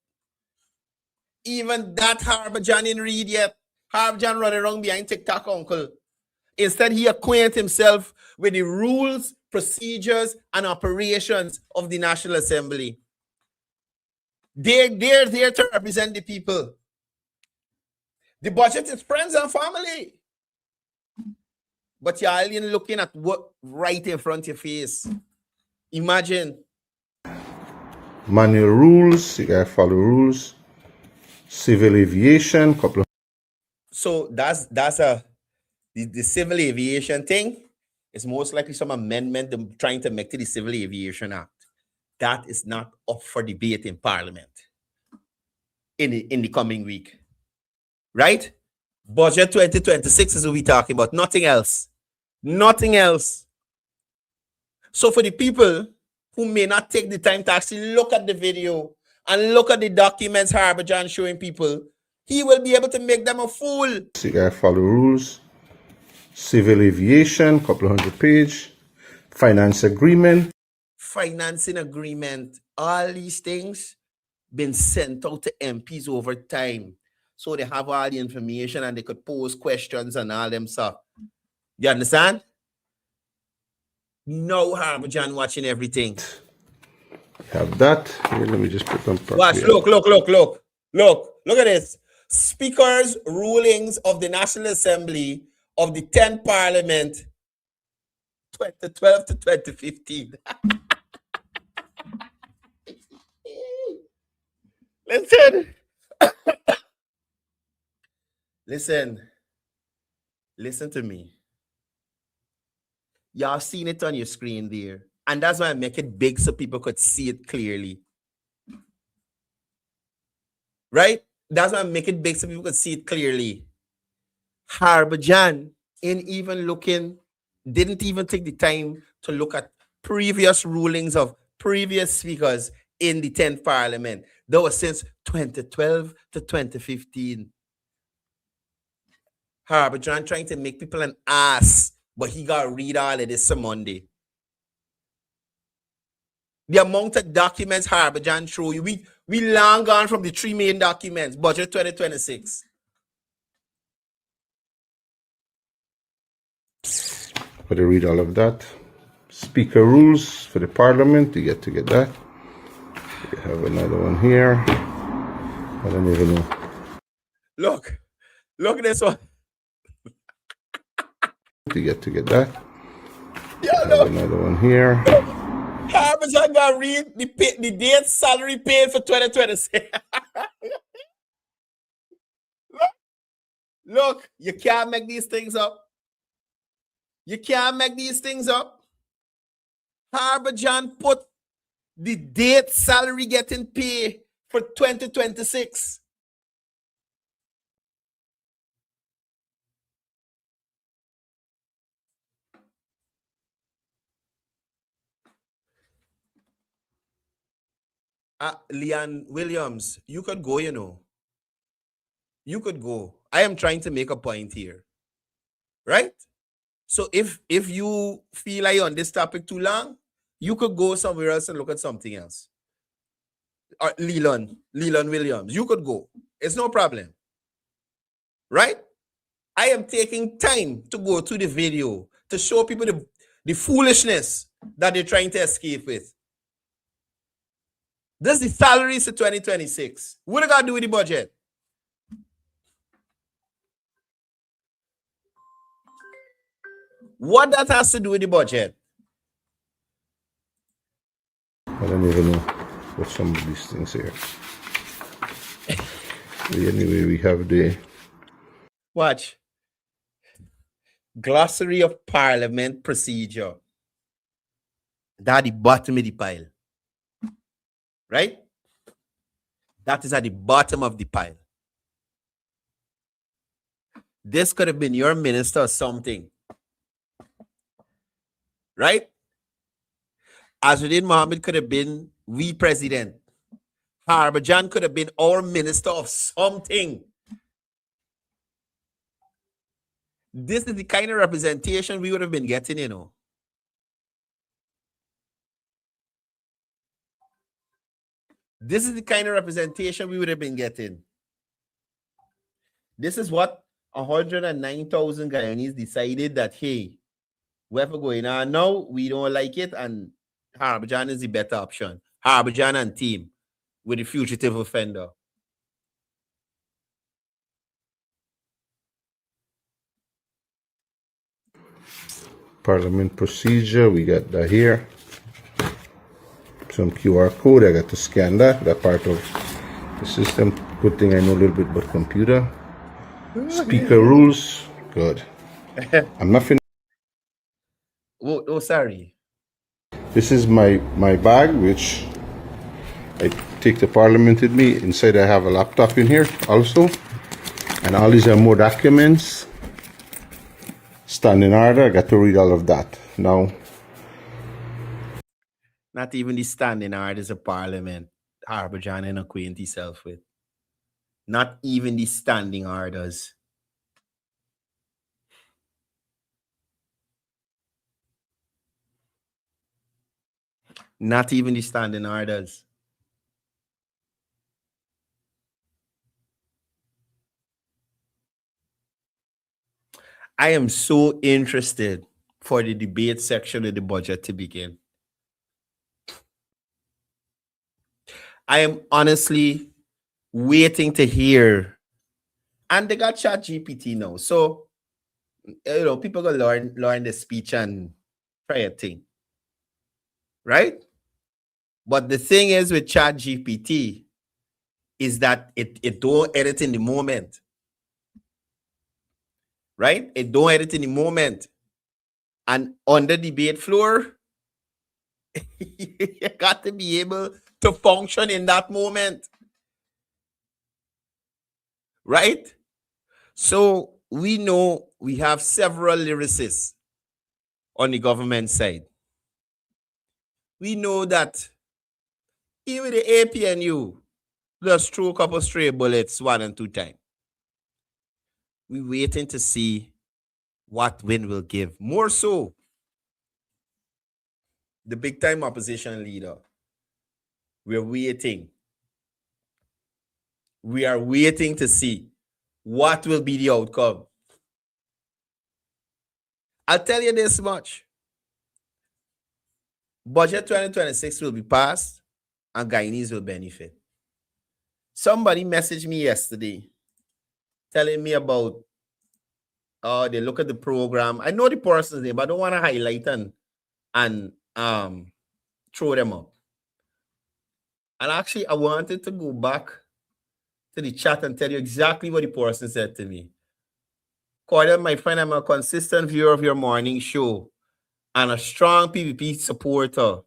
Even that Harbour John didn't read yet. Harbour John running around behind TikTok, uncle. Instead, he acquaint himself with the rules, procedures, and operations of the National Assembly. They're there to represent the people. The budget is friends and family. But you're alien looking at what right in front of your face. Imagine. Manual rules, you gotta follow rules. Civil aviation, couple of. So that's the civil aviation thing is most likely some amendment they're trying to make to the Civil Aviation Act. That is not up for debate in Parliament in the coming week. Right? Budget 2026 is what we're talking about. Nothing else. Nothing else. So for the people who may not take the time to actually look at the video and look at the documents Harbour John showing people, he will be able to make them a fool. So you gotta follow rules. Civil aviation, couple 100-page. Finance agreement. Financing agreement, all these things been sent out to MPs over time. So they have all the information and they could pose questions and all them stuff. You understand? No Harbour John watching everything. Have that. Here, let me just put them properly. Watch, look at this. Speaker's rulings of the National Assembly of the 10th Parliament, 2012 to 2015. Listen to me. Y'all seen it on your screen there. And that's why I make it big so people could see it clearly. Right? That's why I make it big so people could see it clearly. Harbour John didn't even take the time to look at previous rulings of previous speakers in the 10th Parliament. That was since 2012 to 2015. Harbour John trying to make people an ass, but he got to read all of this on Monday. The amount of documents Harbour John show you, we long gone from the three main documents, budget 2026. But I read all of that. Speaker rules for the Parliament, you get to get that. We have another one here. I don't even know. Look at this one. You get to get that. Yeah, Have another one here. Harbour John got to read the date salary paid for 2026. Look, you can't make these things up. You can't make these things up. Harbour John put the date salary getting paid for 2026. Leon Williams, you could go, you know. You could go. I am trying to make a point here. Right? So if you feel like you're on this topic too long, you could go somewhere else and look at something else. Or Leland Williams, you could go. It's no problem. Right? I am taking time to go to the video to show people the foolishness that they're trying to escape with. This is the salaries for 2026. What do I got to do with the budget? What that has to do with the budget? I don't even know what some of these things here. Anyway, we have the... Watch. Glossary of Parliament procedure. That's the bottom of the pile. Right? That is at the bottom of the pile. This could have been your minister or something. Right? Azruddin Mohammed could have been we president. Harbour John could have been our minister of something. This is the kind of representation we would have been getting, you know. This is the kind of representation we would have been getting. This is what 109,000 Guyanese decided that, hey, whatever going on now, we don't like it, and Harbour John is the better option. Harbour John and team with the fugitive offender. Parliament procedure, we got that here. Some QR code, I got to scan that part of the system. Good thing I know a little bit about computer. Speaker rules, good. I'm not finished. Oh, sorry. This is my bag, which I take to Parliament with me. Inside I have a laptop in here also. And all these are more documents. Standing order, I got to read all of that. Now, not even the standing orders of Parliament, Harbour John and acquaint himself with. Not even the standing orders. Not even the standing orders. I am so interested for the debate section of the budget to begin. I am honestly waiting to hear. And they got Chat GPT now. So, people gonna learn the speech and try a thing. Right? But the thing is with Chat GPT is that it don't edit in the moment. Right? It don't edit in the moment. And on the debate floor, you got to be able to function in that moment. Right? So we know we have several lyricists on the government side. We know that even the APNU just threw a couple stray bullets 1 and 2 times. We're waiting to see what win will give. More so, the big time opposition leader. We're waiting. We are waiting to see what will be the outcome. I'll tell you this much. Budget 2026 will be passed and Guyanese will benefit. Somebody messaged me yesterday telling me about they look at the program. I know the person's name, but I don't want to highlight and throw them up. And actually, I wanted to go back to the chat and tell you exactly what the person said to me. Courdel, my friend, I'm a consistent viewer of your morning show and a strong PPP supporter.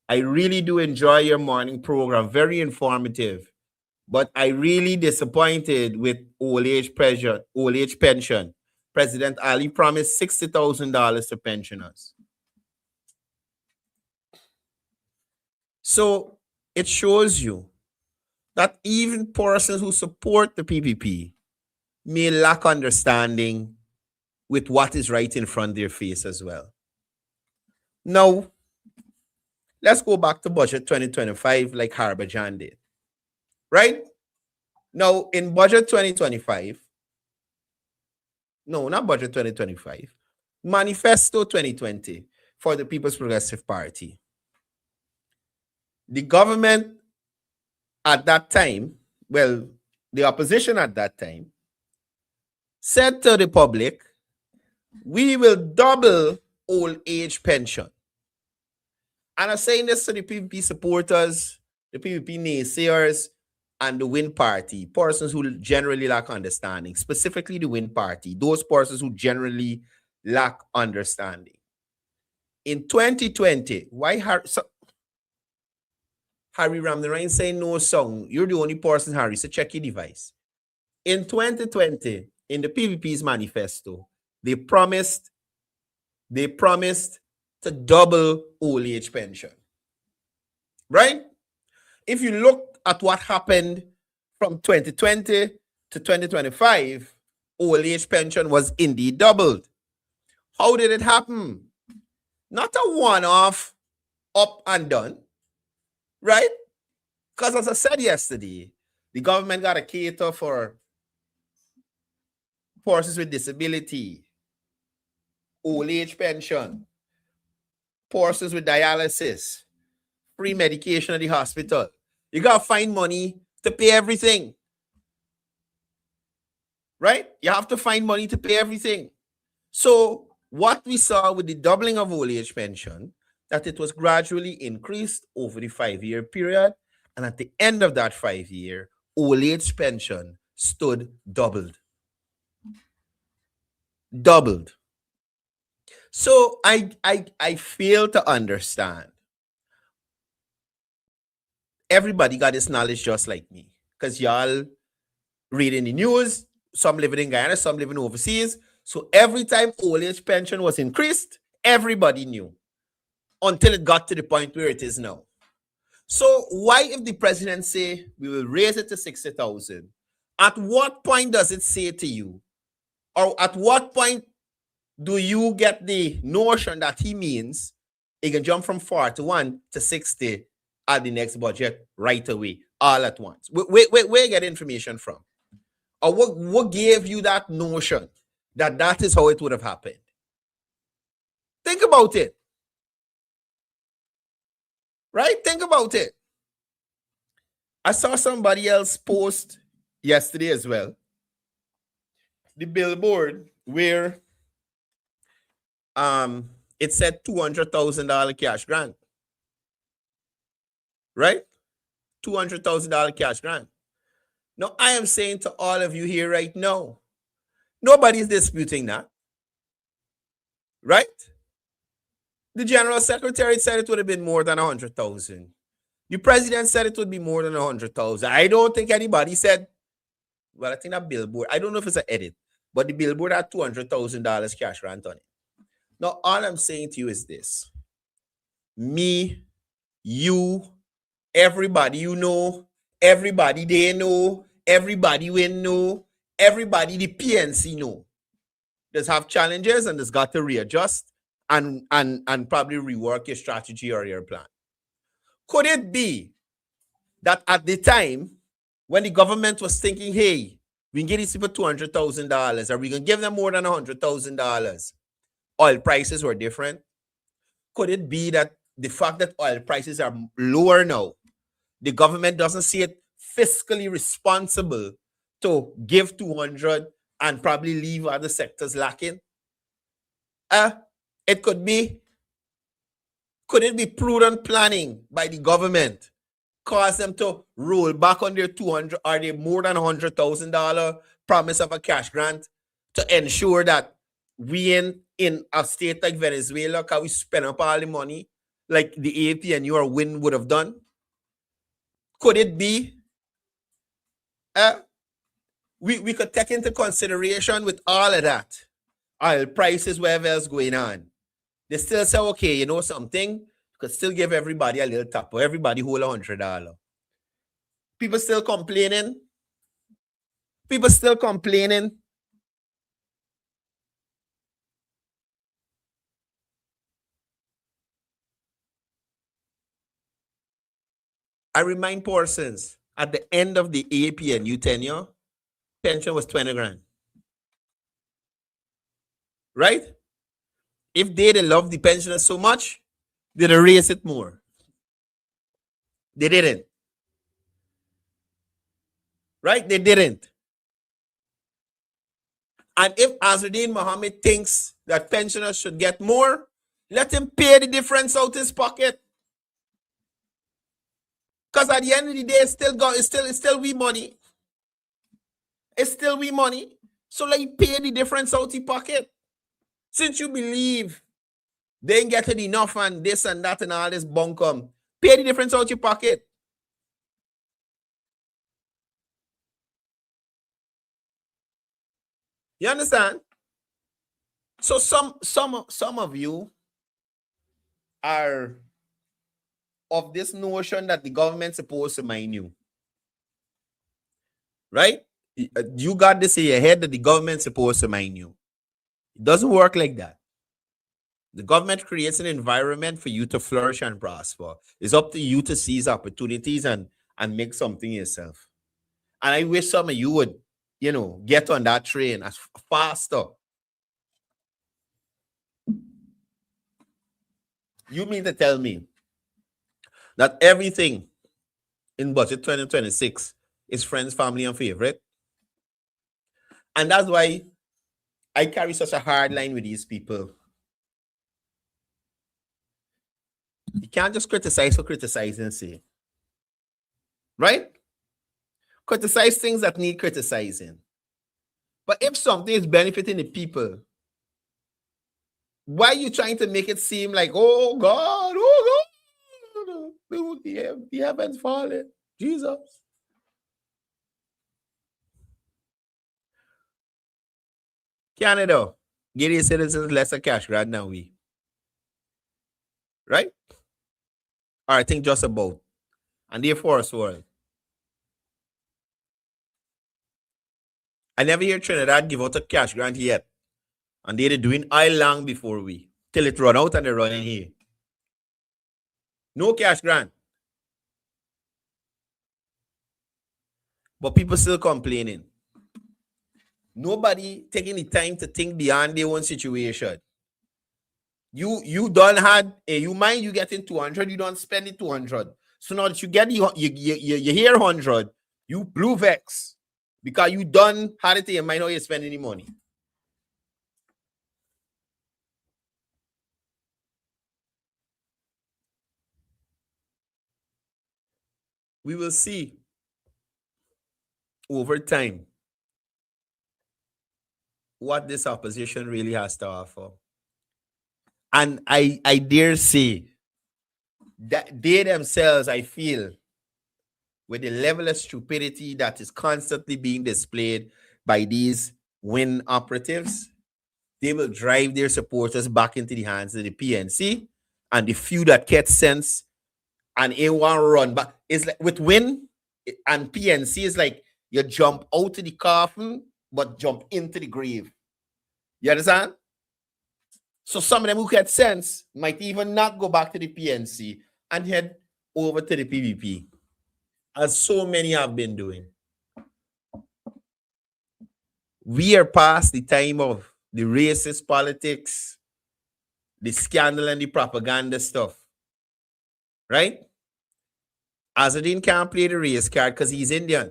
I really do enjoy your morning program. Very informative. But I really disappointed with old age pension. President Ali promised $60,000 to pensioners. So it shows you that even persons who support the PPP may lack understanding with what is right in front of their face as well. Now, let's go back to budget 2025 like Harbajan did. Right? Now, in budget 2025, no, not budget 2025, manifesto 2020 for the People's Progressive Party. The government at that time, well, the opposition at that time, said to the public, we will double old age pension. And I'm saying this to the PPP supporters, the PPP naysayers, and the Win Party, persons who generally lack understanding, specifically the Win Party, those persons who generally lack understanding. In 2020, why Harry Ramnarayan saying no song? You're the only person, Harry, so check your device. In 2020, in the PPP's manifesto, they promised to double old age pension. Right? If you look at what happened from 2020 to 2025, old age pension was indeed doubled. How did it happen? Not a one-off up and done, right? Because as I said yesterday, the government got to cater for persons with disability, old age pension, persons with dialysis, free medication at the hospital. You got to find money to pay everything. Right? You have to find money to pay everything. So what we saw with the doubling of old age pension, that it was gradually increased over the 5-year period. And at the end of that 5-year, old age pension stood doubled. Doubled. So I fail to understand. Everybody got this knowledge just like me. Because y'all reading the news, some living in Guyana, some living overseas. So every time old age pension was increased, everybody knew. Until it got to the point where it is now. So why, if the president say we will raise it to 60,000, at what point does it say to you, or at what point do you get the notion that he means It can jump from 41 to 60 at the next budget right away, all at once. Where you get information from? Or what gave you that notion that that is how it would have happened? Think about it. Right? Think about it. I saw somebody else post yesterday as well. The billboard where it said $200,000 cash grant. Right? $200,000 cash grant. Now, I am saying to all of you here right now, nobody's disputing that. Right? The General Secretary said it would have been more than 100,000. The President said it would be more than 100,000. I don't think anybody said, well, I think that billboard, I don't know if it's an edit, but the billboard had $200,000 cash grant on it. Now, all I'm saying to you is this. Me, you, everybody you know, everybody they know, everybody we know, everybody the PNC know. There's have challenges and there's got to readjust and probably rework your strategy or your plan. Could it be that at the time when the government was thinking, hey, we can get these people $200,000 or we can give them more than $100,000, oil prices were different? Could it be that the fact that oil prices are lower now, the government doesn't see it fiscally responsible to give 200 and probably leave other sectors lacking? It could be. Could it be prudent planning by the government cause them to roll back on their 200 or their more than $100,000 promise of a cash grant to ensure that we in a state like Venezuela, can we spend up all the money like the AP and your win would have done? Could it be? We could take into consideration with all of that, oil prices, whatever else going on. They still say, okay, you know something? You could still give everybody a little tap or everybody hold $100. People still complaining. People still complaining. I remind persons, at the end of the APNU tenure, pension was 20 grand. Right? If they love the pensioners so much, they'd raise it more. They didn't. Right? They didn't. And if Azruddin Mohammed thinks that pensioners should get more, let him pay the difference out his pocket. Because at the end of the day, it's still we money. It's still we money. So like pay the difference out your pocket. Since you believe they ain't getting enough and this and that and all this bunkum, pay the difference out your pocket. You understand? So some of you are of this notion that the government's supposed to mind you. Right? You got this in your head that the government's supposed to mind you. It doesn't work like that. The government creates an environment for you to flourish and prosper. It's up to you to seize opportunities and make something yourself. And I wish some of you would, get on that train as faster. You mean to tell me that everything in budget 2026 is friends, family, and favorite? And that's why I carry such a hard line with these people. You can't just criticize for criticizing, say. Right? Criticize things that need criticizing. But if something is benefiting the people, why are you trying to make it seem like, oh God, the heavens falling, Jesus? Canada, give its citizens lesser cash grant than we. Right? Or I think just about. And therefore as well. I never hear Trinidad give out a cash grant yet. And they're doing I long before we. Till it run out and they're running here. No cash grant. But people still complaining. Nobody taking the time to think beyond their own situation. You done had you mind you getting 200, you don't spend it 200. So now that you get you hear 100, you blue vex because you done had it in your mind how you spend any money. We will see over time what this opposition really has to offer. And I dare say that they themselves, I feel, with the level of stupidity that is constantly being displayed by these win operatives, they will drive their supporters back into the hands of the PNC, and the few that get sense and a one run. But it's like with win and PNC, it's like you jump out of the coffin, but jump into the grave. You understand? So some of them who get sense might even not go back to the PNC and head over to the PVP, as so many have been doing. We are past the time of the racist politics, the scandal and the propaganda stuff, right? Azadin can't play the race card because he's Indian.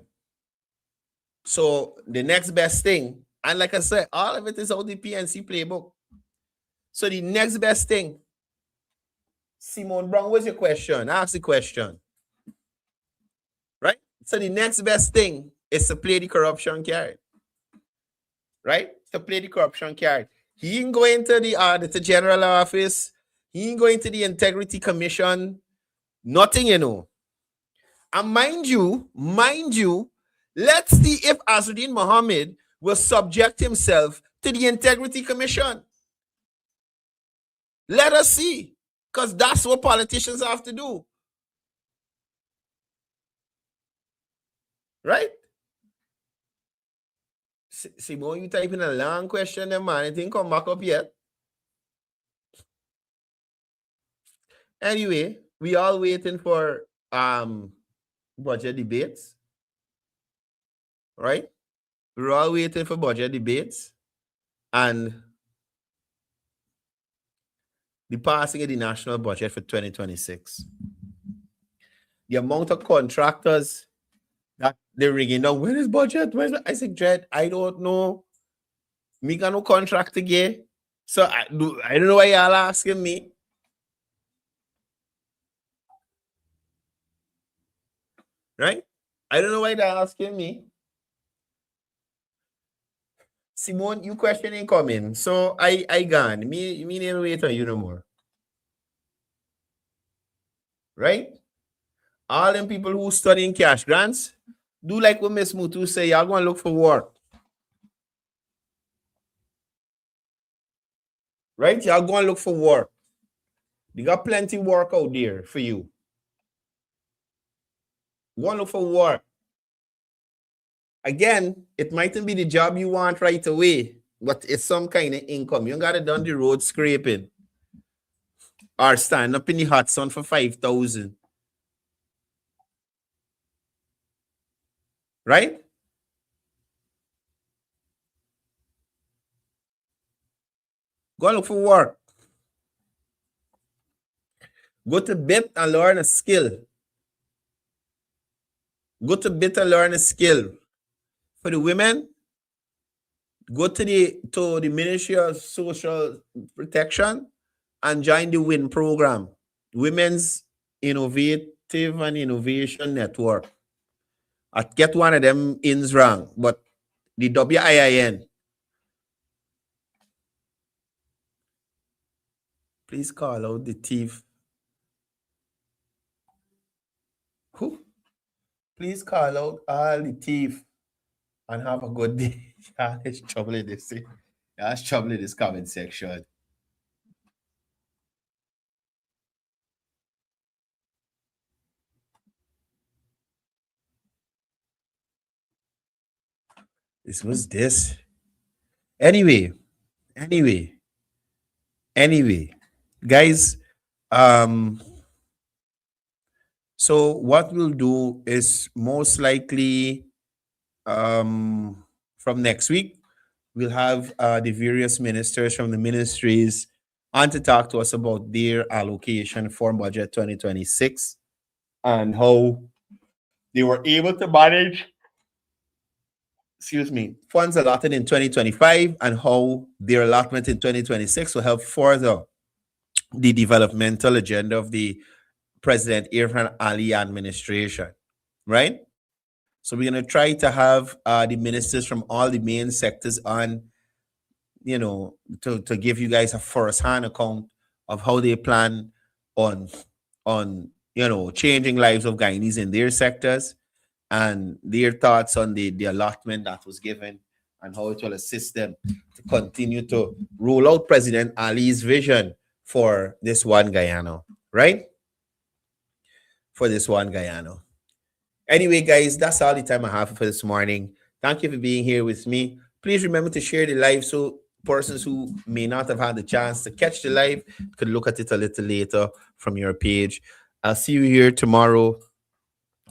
So the next best thing, and like I said, all of it is out the PNC playbook. So the next best thing, Simone Brown, what's your question? Ask the question. Right? So the next best thing is to play the corruption card. Right? To play the corruption card. He ain't going to the Auditor General office. He ain't going to the Integrity Commission. Nothing, you know. And mind you, let's see if Azudin Mohammed will subject himself to the Integrity Commission. Let us see. Because that's what politicians have to do. Right? Simone, you typing a long question there, man. It didn't come back up yet. Anyway, we all waiting for budget debates. Right? We're all waiting for budget debates and the passing of the national budget for 2026. The amount of contractors that they're rigging down. Where is budget? Where's I said, Dread? I don't know. Me got no contract again. So I don't know why y'all asking me. Right? I don't know why they're asking me. Simone, you question ain't coming. So I gone. Me never wait on you no more. Right? All them people who studying cash grants, do like what Miss Mutu say, y'all gonna look for work. Right? Y'all gonna look for work. They got plenty work out there for you. Go and look for work. Again, it mightn't be the job you want right away, but it's some kind of income. You gotta done the road scraping or stand up in the hot sun for 5,000. Right? Go and look for work. Go to bit and learn a skill. Go to bit and learn a skill. For the women, go to the Ministry of Social Protection and join the WIN program, Women's Innovative and Innovation Network. I get one of them ins wrong, but the WIIN. Please call out the thief. Who? Please call out all the thief and have a good day. There's trouble in this. There's trouble in this comment section. This was this. Anyway, guys, So what we'll do is most likely from next week, we'll have the various ministers from the ministries on to talk to us about their allocation for budget 2026 and how they were able to manage, excuse me, funds allotted in 2025 and how their allotment in 2026 will help further the developmental agenda of the President Irfan Ali administration, right? So we're going to try to have the ministers from all the main sectors on, to give you guys a first-hand account of how they plan on changing lives of Guyanese in their sectors and their thoughts on the allotment that was given and how it will assist them to continue to roll out President Ali's vision for this one Guyana, right? For this one Guyana. Anyway, guys, that's all the time I have for this morning. Thank you for being here with me. Please remember to share the live so persons who may not have had the chance to catch the live could look at it a little later from your page. I'll see you here tomorrow.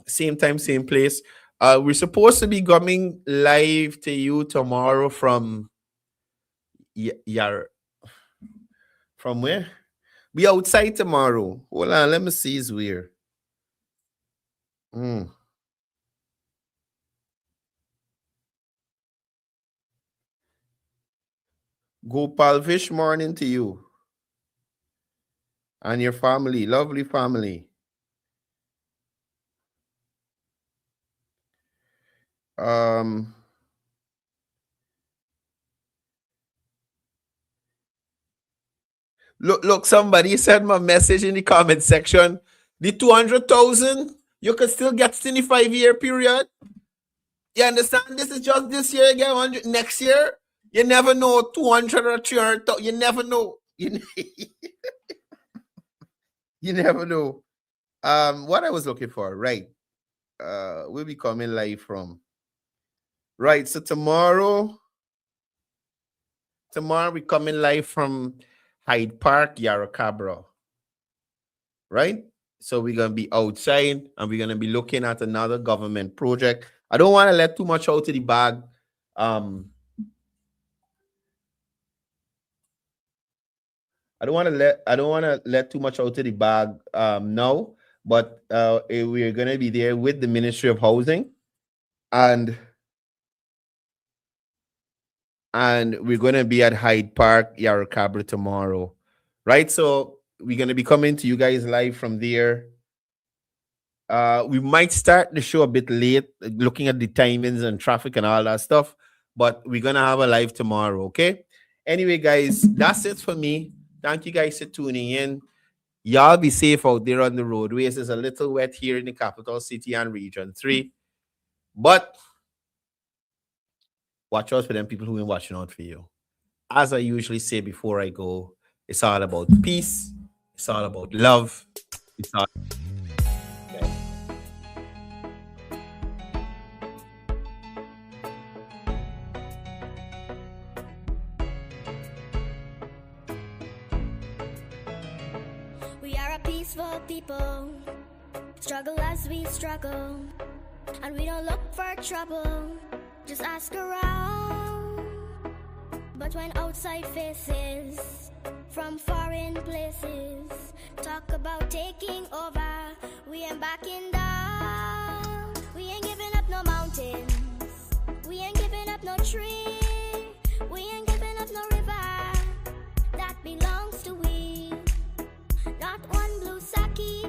Same time, same place. We're supposed to be coming live to you tomorrow from from where? We outside tomorrow. Hold on, let me see. It's weird. Gopal Vish morning to you and your family, lovely family. Look, somebody sent my message in the comment section. The 200,000, you could still get in the 5-year period. You understand? This is just this year, you get 100 next year. You never know, 200 or 300. You never know. You never know. What I was looking for, right? We'll be coming live from. Right, so tomorrow we're coming live from Hyde Park, Yarra Cabra. Right? So we're going to be outside and we're going to be looking at another government project. I don't want to let too much out of the bag. I don't want to let too much out of the bag now, but we're going to be there with the Ministry of Housing and we're going to be at Hyde Park, Yarra Cabra tomorrow, right? So we're going to be coming to you guys live from there. We might start the show a bit late, looking at the timings and traffic and all that stuff, but we're going to have a live tomorrow, okay? Anyway, guys, that's it for me. Thank you guys for tuning in. Y'all be safe out there on the roadways. It's a little wet here in the capital city and Region 3, but watch out for them people who ain't watching out for you. As I usually say before I go, it's all about peace. It's all about love. It's all. Okay. We are a peaceful people, struggle as we struggle, and we don't look for trouble. Just ask around. But when outside faces from foreign places talk about taking over, we ain't backing down. We ain't giving up no mountains, we ain't giving up no tree, we ain't giving up no river that belongs to we. Not one blue sake,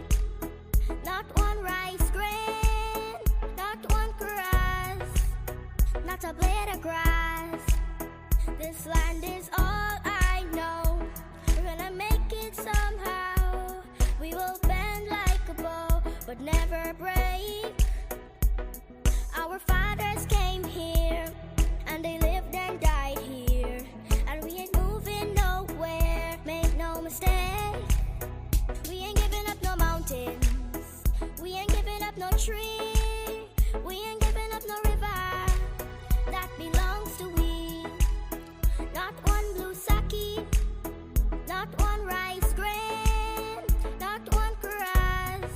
not one rice grain, not one grass, not a blade of grass. This land is all I know. We're gonna make it somehow. We will bend like a bow, but never break. Our fathers came here, and they lived and died here, and we ain't moving nowhere. Make no mistake. We ain't giving up no mountains, we ain't giving up no tree, we ain't giving up no river that belongs to we. Not one blue sake, not one rice grain, not one grass,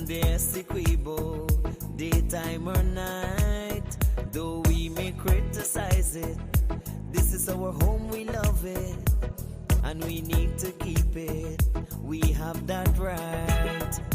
and the Essequibo, daytime or night. Though we may criticize it, this is our home, we love it, and we need to keep it. We have that right.